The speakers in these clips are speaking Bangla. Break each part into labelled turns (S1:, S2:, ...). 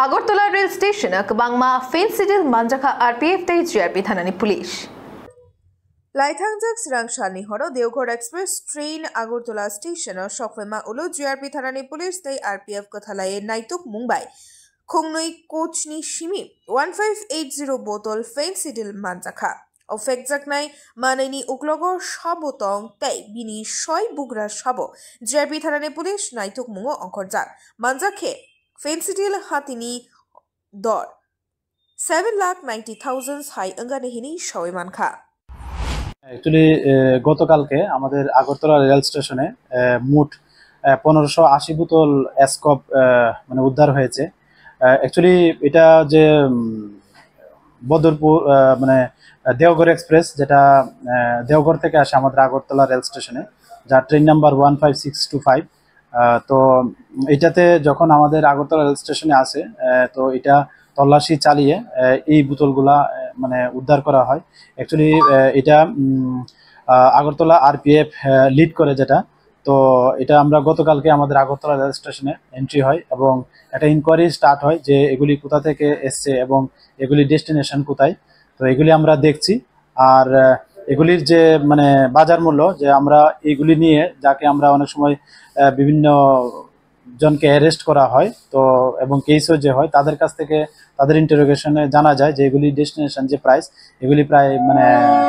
S1: আগরতলা রেল স্টেশনক বাংমা ফেন্সিডিল মানজাখা আরপিএফ তেই জিআরপি থানানি পুলিশ
S2: লাইথাংজাক স্রাংশানি হরো Deoghar express train Agartala station সকফেমা উলো জিআরপি থানানি পুলিশ তেই আরপিএফ কথালায়ে নাইতুক মুম্বাই খুংনই কোচনি সিমি 1580 বোতল ফেন্সিডিল মানজাখা ও ফেকজাকনাই মানাইনি উকলগর সাবতং তাই বিনি ছয় বুগরা সাব জিআরপি থানানি পুলিশ নাইতুক মুঙো অঙ্করজাক মানজাখে ফেন্সিডিল হাতিনি দর 7,90,000 হাই অঙ্গানেহিনি সবাই মানখা।
S3: অ্যাকচুয়ালি গতকালকে আমাদের আগরতলা রেল স্টেশনে মোট 1580 বোতল এসকপ মানে উদ্ধার হয়েছে। অ্যাকচুয়ালি এটা যে বদরপুর মানে দেওঘর এক্সপ্রেস, যেটা দেওঘর থেকে আসে আমাদের আগরতলা রেল স্টেশনে, যার ট্রেন নাম্বার 15625। তো এটাতে যখন আমাদের আগরতলা রেল স্টেশনে আসে, তো এটা তল্লাশি চালিয়ে এই বোতলগুলা মানে উদ্ধার করা হয়। অ্যাকচুয়ালি এটা আগরতলা আরপিএফ লিড করে যেটা, তো এটা আমরা গতকালকে আমাদের আগরতলা রেল স্টেশনে এন্ট্রি হয় এবং একটা ইনকোয়ারি স্টার্ট হয় যে এগুলি কোথা থেকে এসছে এবং এগুলি ডেস্টিনেশন কোথায়। তো এগুলি আমরা দেখছি, আর এগুলির যে মানে বাজার মূল্য, যে আমরা এগুলি নিয়ে যাকে আমরা অনেক সময় বিভিন্ন জনকে অ্যারেস্ট করা হয়, তো এবং কেসও যে হয় তাদের কাছ থেকে তাদের ইন্টারোগেশনে জানা যায় যে এগুলি ডেস্টিনেশন যে প্রাইস, এগুলি প্রায় মানে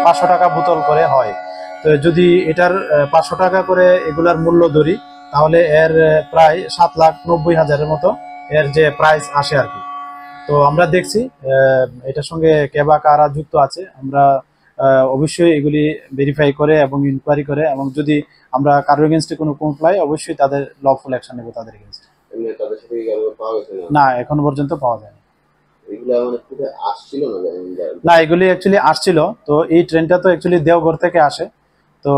S3: 500 টাকা বোতল করে হয়। তো যদি এটার 500 টাকা করে এগুলার মূল্য ধরি, তাহলে এর প্রায় 7,90,000-এর মতো এর যে প্রাইস আসে আর কি। তো আমরা দেখছি এটার সঙ্গে কে বা কারা যুক্ত আছে, আমরা অবশ্যই এগুলি ভেরিফাই করে এবং ইনকোয়ারি করে, এবং যদি আমরা কারোর এগেনস্টে কোনো কমপ্লাই, অবশ্যই তাদের লফুল অ্যাকশন নেব তাদের এগেনস্টে। না, এখন পর্যন্ত পাওয়া যায়নি। না, এগুলি অ্যাকচুয়ালি আসছিল, তো এই ট্রেনটা তো অ্যাকচুয়ালি দেওঘর থেকে আসে, তো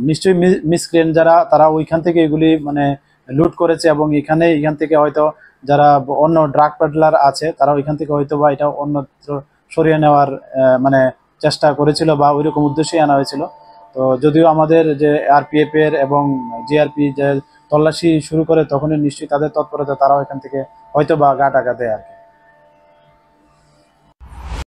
S3: নিশ্চয়ই মিসক্রিয়েন্ট যারা, তারা ওইখান থেকে এগুলি মানে লুট করেছে এবং এখান থেকে হয়তো যারা অন্য ড্রাগ পেডলার আছে, তারা ওইখান থেকে হয়তো বা এটা অন্যত্র সরিয়ে নেওয়ার মানে চেষ্টা করেছিল বা ওইরকম উদ্দেশ্যেই আনা হয়েছিল। তো যদিও আমাদের যে আরপিএফ এর এবং জিআরপি যে তল্লাশি শুরু করে, তখনই নিশ্চয়ই তাদের তৎপরতা তারাও এখান থেকে হয়তো বা গা টাকা দেয় আর কি।